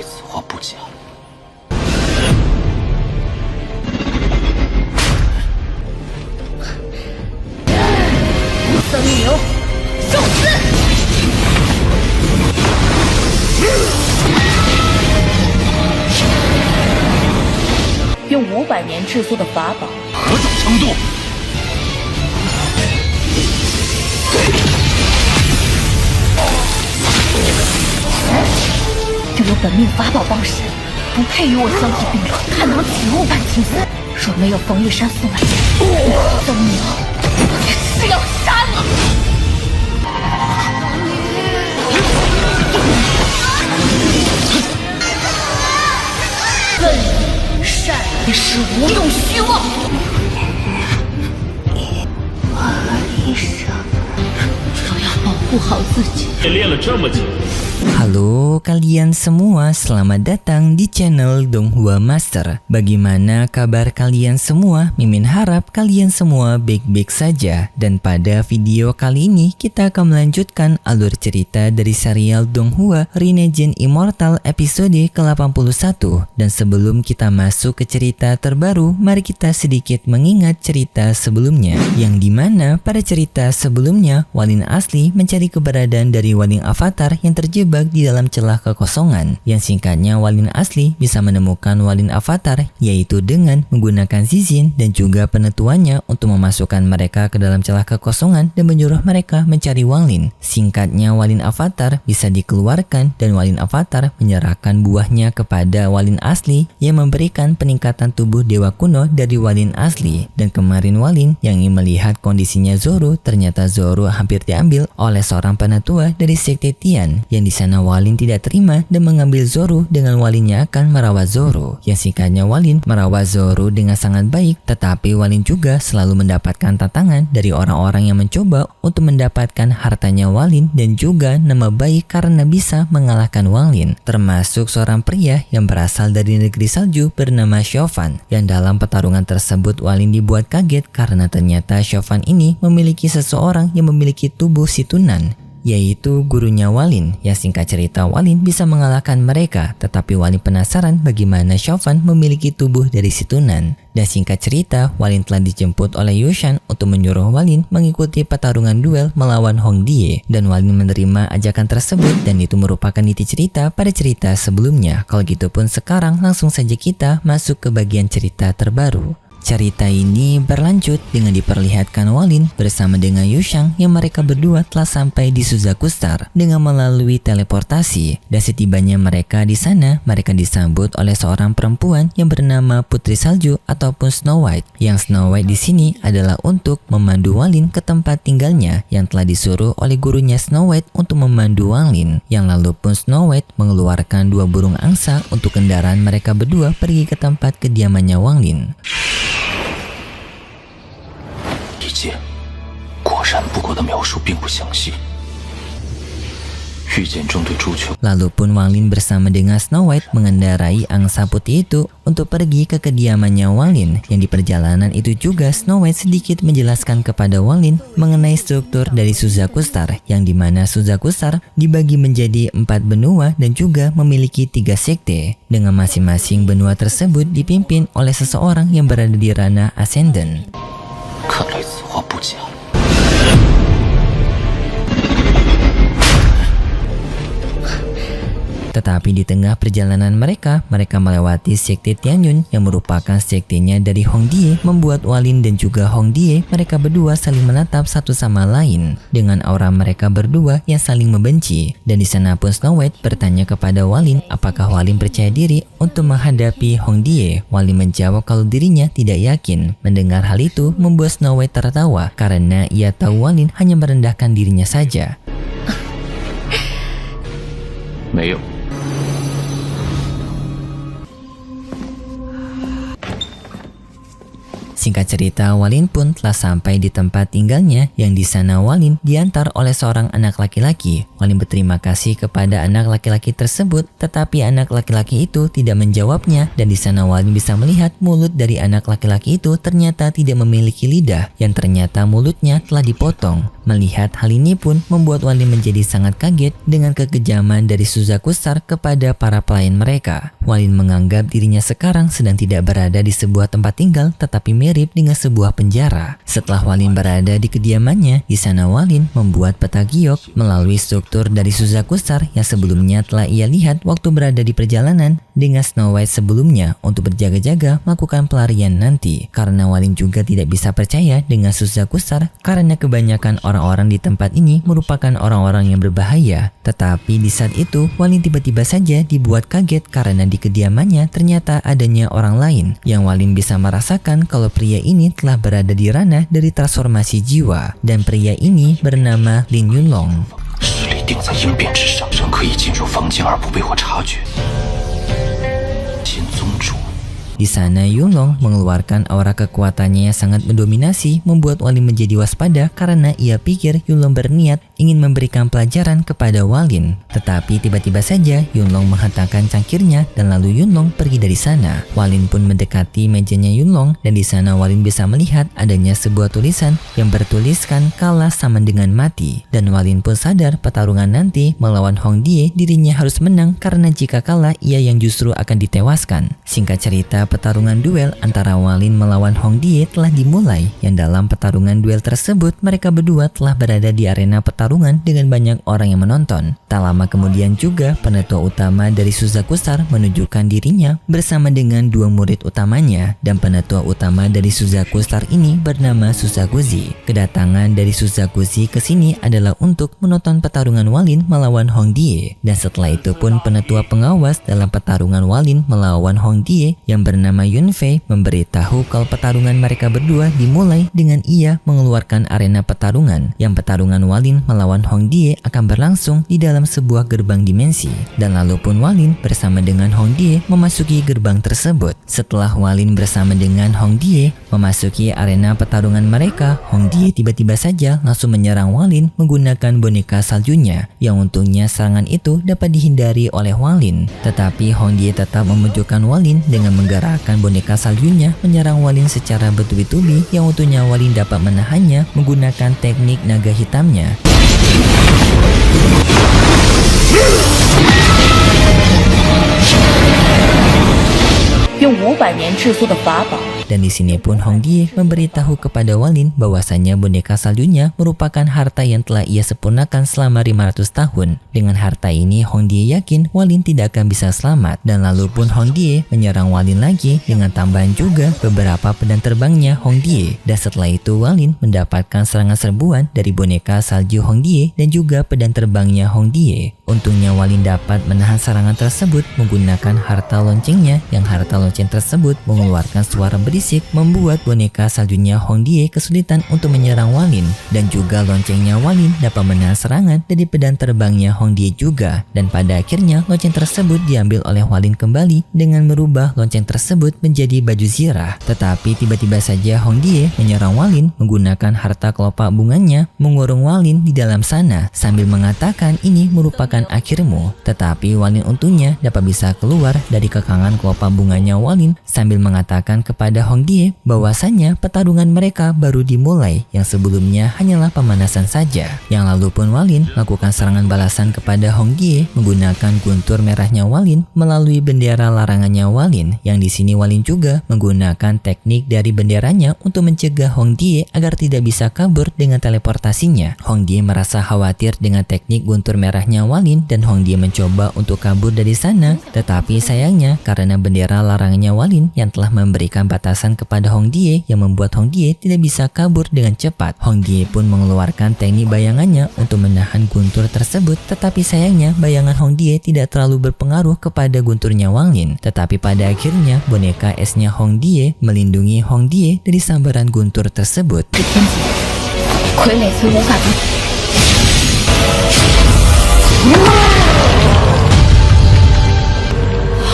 此话不假。僧牛受死！用500年制作的法宝，何种程度？就有本命法宝帮身，不配与我相提并论。看能起误判青丝，若没有冯玉山送来，僧牛是要杀你！恨你善意是无用虚妄。医生都要保护好自己。练了这么久。 Halo kalian semua, selamat datang di channel Donghua Master. Bagaimana kabar kalian semua? Mimin harap kalian semua baik-baik saja. Dan pada video kali ini kita akan melanjutkan alur cerita dari serial Donghua Rinnegan Immortal episode ke-81. Dan sebelum kita masuk ke cerita terbaru, mari kita sedikit mengingat cerita sebelumnya. Yang dimana pada cerita sebelumnya, Walin asli mencari keberadaan dari Walin Avatar yang terjebak di dalam celah kekosongan, yang singkatnya Walin asli bisa menemukan Walin Avatar yaitu dengan menggunakan zizin dan juga penentuannya untuk memasukkan mereka ke dalam celah kekosongan dan menyuruh mereka mencari Walin. Singkatnya Walin Avatar bisa dikeluarkan dan Walin Avatar menyerahkan buahnya kepada Walin asli yang memberikan peningkatan tubuh dewa kuno dari Walin asli. Dan kemarin Walin yang ingin melihat kondisinya Zoro, ternyata Zoro hampir diambil oleh seorang penatua dari sekte Tian, yang di sana Walin tidak terima dan mengambil Zoro dengan Walinnya akan merawat Zoro. Yang singkatnya Walin merawat Zoro dengan sangat baik, tetapi Walin juga selalu mendapatkan tantangan dari orang-orang yang mencoba untuk mendapatkan hartanya Walin dan juga nama baik karena bisa mengalahkan Walin, termasuk seorang pria yang berasal dari negeri salju bernama Chauvin, yang dalam pertarungan tersebut Walin dibuat kaget karena ternyata Chauvin ini memiliki seseorang yang memiliki tubuh Situnan, yaitu gurunya Walin. Yang singkat cerita Walin bisa mengalahkan mereka, tetapi Walin penasaran bagaimana Chauvin memiliki tubuh dari Situnan. Dan singkat cerita Walin telah dijemput oleh Yushan untuk menyuruh Walin mengikuti pertarungan duel melawan Hong Die, dan Walin menerima ajakan tersebut dan itu merupakan inti cerita pada cerita sebelumnya. Kalau gitu pun sekarang langsung saja kita masuk ke bagian cerita terbaru. Cerita ini berlanjut dengan diperlihatkan Walin bersama dengan Yushang yang mereka berdua telah sampai di Suzaku Star dengan melalui teleportasi. Dan setibanya mereka di sana, mereka disambut oleh seorang perempuan yang bernama Putri Salju ataupun Snow White. Yang Snow White di sini adalah untuk memandu Walin ke tempat tinggalnya yang telah disuruh oleh gurunya Snow White untuk memandu Walin. Yang lalu pun Snow White mengeluarkan 2 burung angsa untuk kendaraan mereka berdua pergi ke tempat kediamannya Walin. 一切果然不过的描述并不详细。御剑中对朱雀。 Lalu pun Walin bersama dengan Snow White mengendarai angsa putih itu untuk pergi ke kediamannya Walin. Yang di perjalanan itu juga Snow White sedikit menjelaskan kepada Walin mengenai struktur dari Suzaku Star, yang dimana Suzaku Star dibagi menjadi 4 benua dan juga memiliki 3 sekte, dengan masing-masing benua tersebut dipimpin oleh seseorang yang berada di ranah Ascendant. 看来此话不假。 Tetapi di tengah perjalanan mereka melewati sekte Tianyun yang merupakan sektenya dari Hong Die, membuat Walin dan juga Hong Die mereka berdua saling menatap satu sama lain dengan aura mereka berdua yang saling membenci. Dan di sana pun Snow White bertanya kepada Walin apakah Walin percaya diri untuk menghadapi Hong Die. Walin menjawab kalau dirinya tidak yakin. Mendengar hal itu membuat Snow White tertawa karena ia tahu Walin hanya merendahkan dirinya saja. 没有。 Singkat cerita, Walin pun telah sampai di tempat tinggalnya, yang di sana Walin diantar oleh seorang anak laki-laki. Walin berterima kasih kepada anak laki-laki tersebut, tetapi anak laki-laki itu tidak menjawabnya. Dan di sana Walin bisa melihat mulut dari anak laki-laki itu ternyata tidak memiliki lidah, yang ternyata mulutnya telah dipotong. Melihat hal ini pun membuat Walin menjadi sangat kaget dengan kekejaman dari Suzakusar kepada para pelayan mereka. Walin menganggap dirinya sekarang sedang tidak berada di sebuah tempat tinggal tetapi mirip dengan sebuah penjara. Setelah Walin berada di kediamannya, di sana Walin membuat peta giok melalui struktur dari Suzakusar yang sebelumnya telah ia lihat waktu berada di perjalanan dengan Snow White sebelumnya untuk berjaga-jaga melakukan pelarian nanti. Karena Walin juga tidak bisa percaya dengan Suzakusar karena kebanyakan orang-orang di tempat ini merupakan orang-orang yang berbahaya. Tetapi di saat itu Walin tiba-tiba saja dibuat kaget karena di kediamannya ternyata adanya orang lain yang Walin bisa merasakan kalau pria ini telah berada di ranah dari transformasi jiwa, dan pria ini bernama Lin Yunlong. 实力定在应变之上，仍可以进入房间而不被我察觉。金宗主。 Di sana Yunlong mengeluarkan aura kekuatannya yang sangat mendominasi, membuat Walin menjadi waspada karena ia pikir Yunlong berniat ingin memberikan pelajaran kepada Walin. Tetapi tiba-tiba saja Yunlong menghentakkan cangkirnya dan lalu Yunlong pergi dari sana. Walin pun mendekati mejanya Yunlong dan di sana Walin bisa melihat adanya sebuah tulisan yang bertuliskan kalah sama dengan mati. Dan Walin pun sadar pertarungan nanti melawan Hong Die dirinya harus menang karena jika kalah ia yang justru akan ditewaskan. Singkat cerita, pertarungan duel antara Walin melawan Hong Die telah dimulai, yang dalam pertarungan duel tersebut mereka berdua telah berada di arena pertarungan dengan banyak orang yang menonton. Tak lama kemudian juga penetua utama dari Suzakusar menunjukkan dirinya bersama dengan dua murid utamanya, dan penetua utama dari Suzakusar ini bernama Suzakuzi. Kedatangan dari Suzakuzi ke sini adalah untuk menonton pertarungan Walin melawan Hong Die, dan setelah itu pun penetua pengawas dalam pertarungan Walin melawan Hong Die yang bernama Yunfei memberitahu kalau pertarungan mereka berdua dimulai dengan ia mengeluarkan arena pertarungan, yang pertarungan Walin melawan Hong Die akan berlangsung di dalam sebuah gerbang dimensi, dan lalu pun Walin bersama dengan Hong Die memasuki gerbang tersebut. Setelah Walin bersama dengan Hong Die memasuki arena pertarungan mereka, Hong Die tiba-tiba saja langsung menyerang Walin menggunakan boneka saljunya, yang untungnya serangan itu dapat dihindari oleh Walin. Tetapi Hong Die tetap memojokkan Walin dengan menggerakkan boneka saljunya menyerang Walin secara bertubi-tubi, yang untungnya Walin dapat menahannya menggunakan teknik naga hitamnya. 用500年制作的法宝。 Dan di sini pun Hong Die memberitahu kepada Walin bahwasannya boneka saljunya merupakan harta yang telah ia sempurnakan selama 500 tahun. Dengan harta ini Hong Die yakin Walin tidak akan bisa selamat, dan lalu pun Hong Die menyerang Walin lagi dengan tambahan juga beberapa pedang terbangnya Hong Die. Dan setelah itu Walin mendapatkan serangan serbuan dari boneka salju Hong Die dan juga pedang terbangnya Hong Die. Untungnya Walin dapat menahan serangan tersebut menggunakan harta loncengnya, yang harta lonceng tersebut mengeluarkan suara berisik membuat boneka saljunya Hong Die kesulitan untuk menyerang Walin, dan juga loncengnya Walin dapat menahan serangan dari pedang terbangnya Hong Die juga, dan pada akhirnya lonceng tersebut diambil oleh Walin kembali dengan merubah lonceng tersebut menjadi baju zirah. Tetapi tiba-tiba saja Hong Die menyerang Walin menggunakan harta kelopak bunganya, mengurung Walin di dalam sana sambil mengatakan ini merupakan akhirmu. Tetapi Walin untungnya dapat bisa keluar dari kekangan kelopak bunganya Walin sambil mengatakan kepada Hong Die bahwasannya pertarungan mereka baru dimulai, yang sebelumnya hanyalah pemanasan saja. Yang lalu pun Walin melakukan serangan balasan kepada Hong Die menggunakan guntur merahnya Walin melalui bendera larangannya Walin, yang di sini Walin juga menggunakan teknik dari benderanya untuk mencegah Hong Die agar tidak bisa kabur dengan teleportasinya. Hong Die merasa khawatir dengan teknik guntur merahnya Walin dan Hong Die mencoba untuk kabur dari sana, tetapi sayangnya karena bendera larangannya Walin yang telah memberikan batasan kepada Hong Die yang membuat Hong Die tidak bisa kabur dengan cepat. Hong Die pun mengeluarkan teknik bayangannya untuk menahan guntur tersebut, tetapi sayangnya bayangan Hong Die tidak terlalu berpengaruh kepada gunturnya Walin. Tetapi pada akhirnya boneka esnya Hong Die melindungi Hong Die dari sambaran guntur tersebut. 傀儡虽无法抵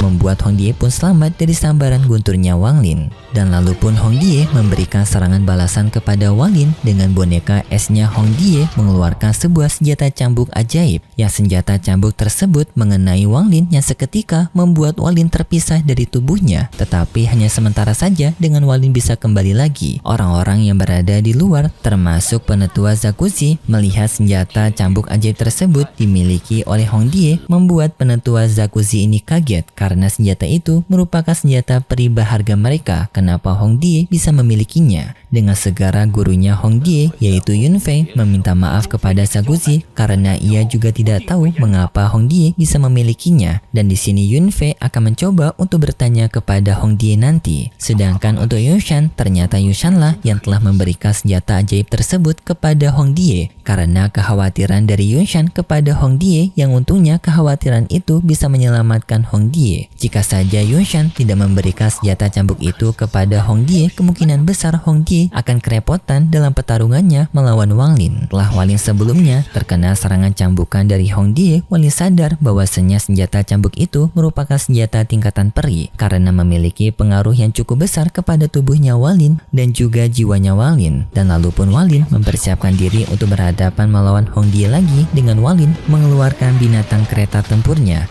Membuat membuat Hong Die pun selamat dari sambaran gunturnya Wang Lin. Dan lalu pun Hong Die memberikan serangan balasan kepada Wang Lin dengan boneka esnya Hong Die mengeluarkan sebuah senjata cambuk ajaib. Yang senjata cambuk tersebut mengenai Wang Lin yang seketika membuat Wang Lin terpisah dari tubuhnya. Tetapi hanya sementara saja dengan Wang Lin bisa kembali lagi. Orang-orang yang berada di luar termasuk penetua Zakuzi melihat senjata cambuk ajaib tersebut dimiliki oleh Hong Die membuat penetua Zakuzi ini kaget karena senjata itu merupakan senjata peri berharga mereka. Kenapa Hong Die bisa memilikinya? Dengan segera gurunya Hong Die yaitu Yun Fei meminta maaf kepada Zakuzi karena ia juga tidak tahu mengapa Hong Die bisa memilikinya. Dan di sini Yun Fei akan mencoba untuk bertanya kepada Hong Die nanti. Sedangkan untuk Yushan, ternyata Yushan lah yang telah memberikan senjata ajaib tersebut kepada Hong Die karena kekhawatiran dari Yushan kepada Hong Die yang untungnya kekhawatiran itu bisa menyelamatkan Hong Die. Jika saja Yushan tidak memberikan senjata cambuk itu kepada Hong Die, kemungkinan besar Hong Die akan kerepotan dalam pertarungannya melawan Wang Lin. Setelah Wang Lin sebelumnya terkena serangan cambukan dari Hong Die, Wang Lin sadar bahwasanya senjata cambuk itu merupakan senjata tingkatan peri karena memiliki pengaruh yang cukup besar kepada tubuhnya Wang Lin dan juga jiwanya Wang Lin. Dan lalu pun Wang Lin mempersiapkan diri untuk berhadapan melawan Hong Die lagi dengan Wang Lin mengeluarkan binatang kereta tempurnya.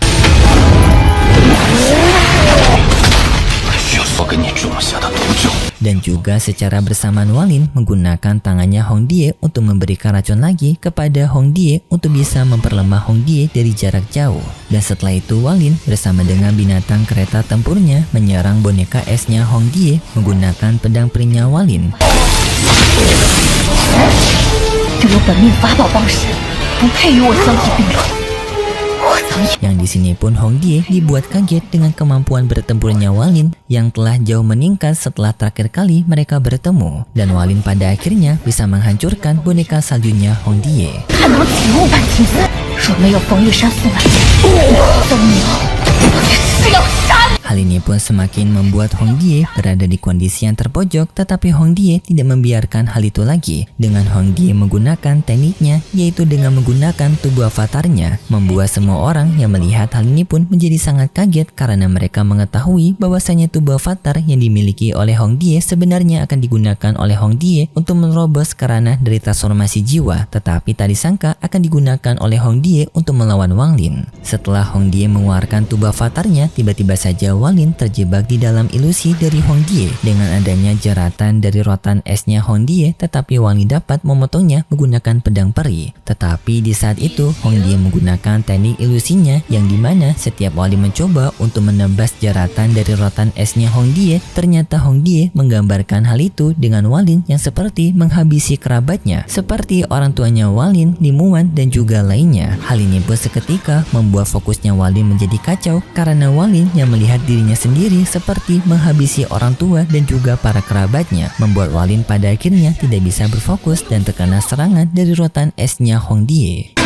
Dan juga secara bersamaan Wang Lin menggunakan tangannya Hong Die untuk memberikan racun lagi kepada Hong Die untuk bisa memperlemah Hong Die dari jarak jauh. Dan setelah itu Wang Lin bersama dengan binatang kereta tempurnya menyerang boneka esnya Hong Die menggunakan pedang perinya Wang Lin. Yang di sini pun Hong Die dibuat kaget dengan kemampuan bertempurnya Wang Lin yang telah jauh meningkat setelah terakhir kali mereka bertemu. Dan Wang Lin pada akhirnya bisa menghancurkan boneka saljunya Hong Die. Hal ini pun semakin membuat Hong Die berada di kondisi yang terpojok, tetapi Hong Die tidak membiarkan hal itu lagi. Dengan Hong Die menggunakan tekniknya, yaitu dengan menggunakan tubuh avatarnya, membuat semua orang yang melihat hal ini pun menjadi sangat kaget karena mereka mengetahui bahwasanya tubuh avatar yang dimiliki oleh Hong Die sebenarnya akan digunakan oleh Hong Die untuk menerobos ke ranah dari transformasi jiwa, tetapi tak disangka akan digunakan oleh Hong Die untuk melawan Wang Lin. Setelah Hong Die mengeluarkan tubuh avatarnya, tiba-tiba saja Wang Lin terjebak di dalam ilusi dari Hong Die dengan adanya jeratan dari rotan esnya Hong Die, tetapi Wang Lin dapat memotongnya menggunakan pedang peri. Tetapi di saat itu Hong Die menggunakan teknik ilusinya yang dimana setiap Wang Lin mencoba untuk menebas jeratan dari rotan esnya Hong Die, ternyata Hong Die menggambarkan hal itu dengan Wang Lin yang seperti menghabisi kerabatnya, seperti orang tuanya Wang Lin, Limuan dan juga lainnya. Hal ini pun seketika membuat fokusnya Wang Lin menjadi kacau karena Wang Lin yang melihat dirinya sendiri seperti menghabisi orang tua dan juga para kerabatnya, membuat Wang Lin pada akhirnya tidak bisa berfokus dan terkena serangan dari rotan esnya Hong Die.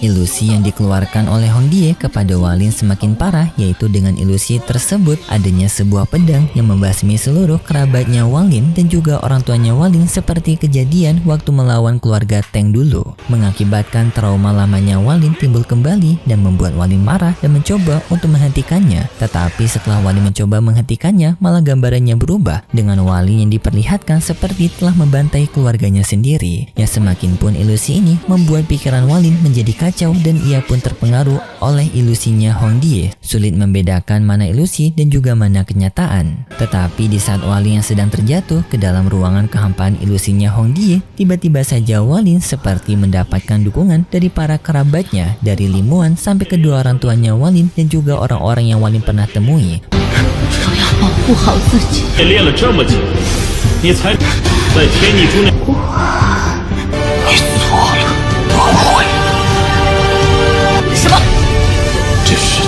Ilusi yang dikeluarkan oleh Hong Die kepada Wang Lin semakin parah, yaitu dengan ilusi tersebut adanya sebuah pedang yang membasmi seluruh kerabatnya Wang Lin dan juga orang tuanya Wang Lin seperti kejadian waktu melawan keluarga Teng dulu, mengakibatkan trauma lamanya Wang Lin timbul kembali dan membuat Wang Lin marah dan mencoba untuk menghentikannya. Tetapi setelah Wang Lin mencoba menghentikannya, malah gambarannya berubah dengan Wang Lin yang diperlihatkan seperti telah membantai keluarganya sendiri. Yang semakin pun ilusi ini membuat pikiran Wang Lin menjadi kacau dan ia pun terpengaruh oleh ilusinya Hong Die. Sulit membedakan mana ilusi dan juga mana kenyataan. Tetapi di saat Wang Lin yang sedang terjatuh ke dalam ruangan kehampaan ilusinya Hong Die, tiba-tiba saja Wang Lin seperti mendapatkan dukungan dari para kerabatnya, dari Limuan sampai kedua orang tuanya Wang Lin dan juga orang-orang yang Wang Lin pernah temui.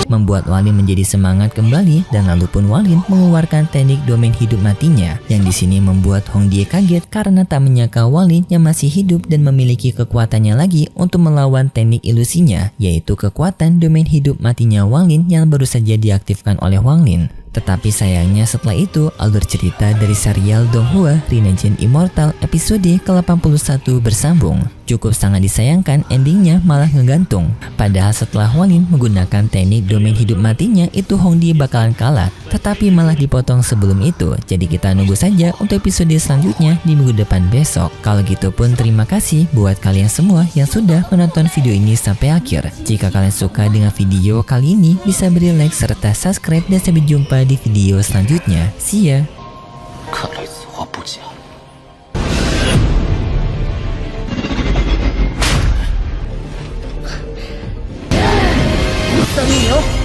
Membuat Wang Lin menjadi semangat kembali dan lalu pun Wang Lin mengeluarkan teknik domain hidup matinya yang di sini membuat Hong Die kaget karena tak menyangka Wang Lin yang masih hidup dan memiliki kekuatannya lagi untuk melawan teknik ilusinya, yaitu kekuatan domain hidup matinya Wang Lin yang baru saja diaktifkan oleh Wang Lin. Tetapi sayangnya setelah itu alur cerita dari serial Donghua Rinnegan Immortal episode ke-81 bersambung. Cukup sangat disayangkan endingnya malah ngegantung. Padahal setelah Hwalin menggunakan teknik domain hidup matinya itu Hongdi bakalan kalah. Tetapi malah dipotong sebelum itu. Jadi kita nunggu saja untuk episode selanjutnya di minggu depan besok. Kalau gitu pun terima kasih buat kalian semua yang sudah menonton video ini sampai akhir. Jika kalian suka dengan video kali ini bisa beri like serta subscribe dan sampai jumpa di video selanjutnya. See ya! 看来此话不假。僧牛。